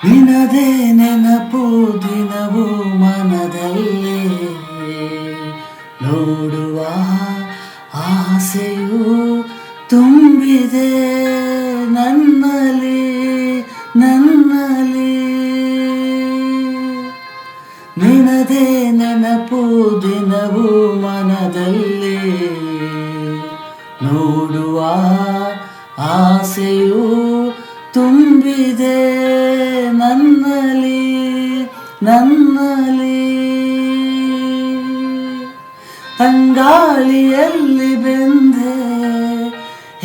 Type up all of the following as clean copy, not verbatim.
ನಿನದೇ ನೆನಪು ದಿನವೂ ಮನದಲ್ಲೇ ನೋಡುವ ಆಸೆಯು ತುಂಬಿದೆ ನನ್ನಲ್ಲಿ ನನ್ನಲ್ಲಿ. ನಿನದೇ ನೆನಪು ದಿನವೂ ಮನದಲ್ಲೇ ನೋಡುವ ಆಸೆಯು ತುಂಬಿದೆ ನನ್ನಲ್ಲಿ ನನ್ನಲ್ಲಿ. ತಂಗಾಳಿಯಲ್ಲಿ ಬೆಂದೆ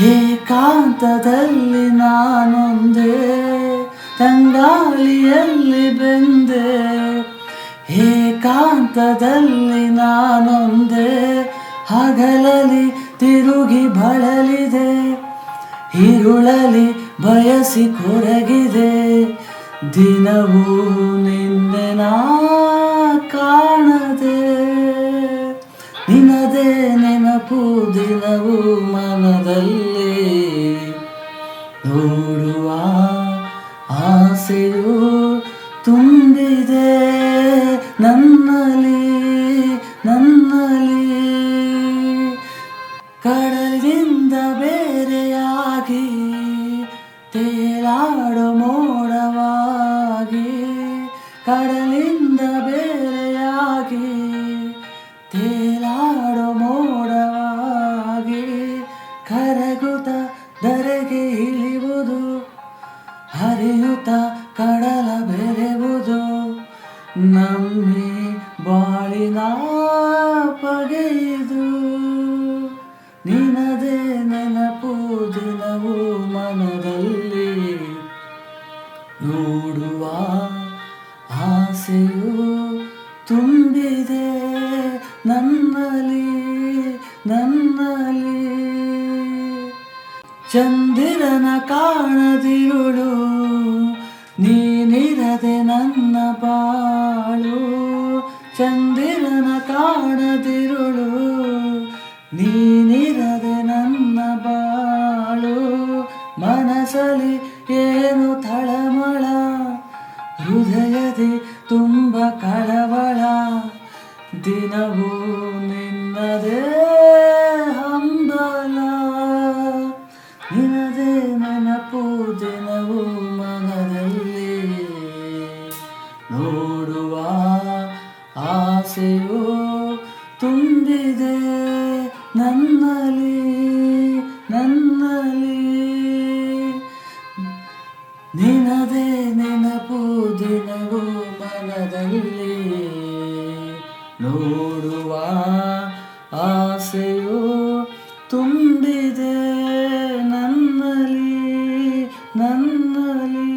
ಏಕಾಂತದಲ್ಲಿ ನಾನೊಂದೇ. ತಂಗಾಳಿಯಲ್ಲಿ ಬೆಂದೆ ಏಕಾಂತದಲ್ಲಿ ನಾನೊಂದೇ. ಹಗಲಲ್ಲಿ ತಿರುಗಿ ಬಳಲಿದೆ, ഇരുಳಲಿ ಬಯಸಿ ಕೊರಗಿದೆ. ದಿನವೂ ನಿನ್ನೆ ನಾ ಕಾಣದೆ. ನಿನದೇ ನೆನಪು ದಿನವೂ ಮನದಲ್ಲಿ ನೋಡುವ ಆಸೆಯು ತುಂಬಿದೆ ನನ್ನಲ್ಲಿ ನನ್ನಲ್ಲಿ. ಕಡಲಿಂದ ಬೇರೆಯಾಗಿ ತೇಲಾಡೋ ಮೋಡವಾಗಿ. ಕಡಲಿಂದ ಬೇರೆಯಾಗಿ ತೇಲಾಡೋ ಮೋಡವಾಗಿ. ಕರಗುತ್ತ ಧರೆಗೆ ಇಳಿಯುವುದು, ಹರಿಯುತ್ತ ಕಡಲ ಬೆರೆಯುವುದು. ನಮ್ಮಿ ಬಾಳಿನ ಬಗೆಯಿದು. ನಿನದೇ ನೆನಪು ದಿನವೂ ಮನದಲ್ಲಿ ನೋಡುವ ಆಸೆಯು ತುಂಬಿದೆ ನನ್ನಲ್ಲಿ ನನ್ನಲ್ಲಿ. ಚಂದಿರನ ಕಾಣದಿರುಳು ನೀನಿರದೆ ನನ್ನ ಬಾಳು. ಚಂದಿರನ ಕಾಣದಿರುಳು ನೀನಿರದೆ ನನ್ನ ಬಾಳು. ಮನಸಲಿ ಏನು ತಳಮಳ, ಹೃದಯದಿ ತುಂಬ ಕಳವಳ. ದಿನವೂ ನಿನ್ನದೇ ಹಂಬಲ. ನಿನದೇ ನೆನಪು ದಿನವೂ ಮನದಲ್ಲಿ ನೋಡುವ ಆಸೆಯು ತುಂಬಿದೆ ನನ್ನಲ್ಲಿ ನನ್ನಲ್ಲಿ. ನಿನದೇ ನೆನಪು ದಿನವೂ ಮನದಲ್ಲಿ ನೋಡುವ ಆಸೆಯು ತುಂಬಿದೆ ನನ್ನಲ್ಲಿ ನನ್ನಲ್ಲಿ.